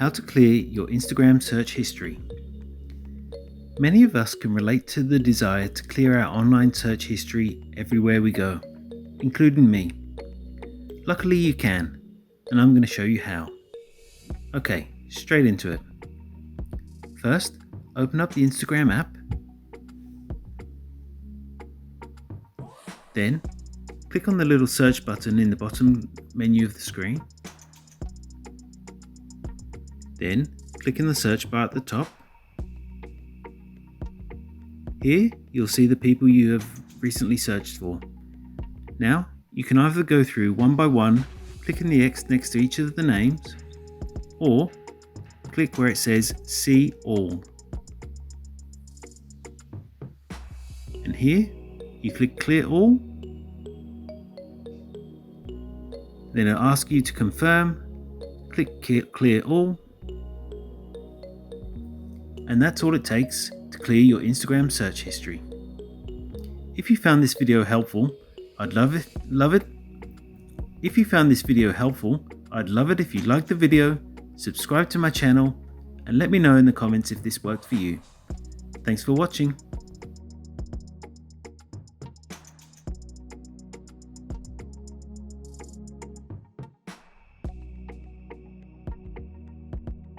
How to clear your Instagram search history. Many of us can relate to the desire to clear our online search history everywhere we go, including me. Luckily you can, and I'm going to show you how. Okay, straight into it. First, open up the Instagram app. Then, click on the little search button in the bottom menu of the screen. Then, click in the search bar at the top. Here, you'll see the people you have recently searched for. Now, you can either go through one by one, clicking the X next to each of the names, or click where it says See All. And here, you click Clear All. Then it'll ask you to confirm, click Clear All. And that's all it takes to clear your Instagram search history. If you found this video helpful, I'd love it. If you found this video helpful, I'd love it if you liked the video, subscribe to my channel, and let me know in the comments if this worked for you. Thanks for watching.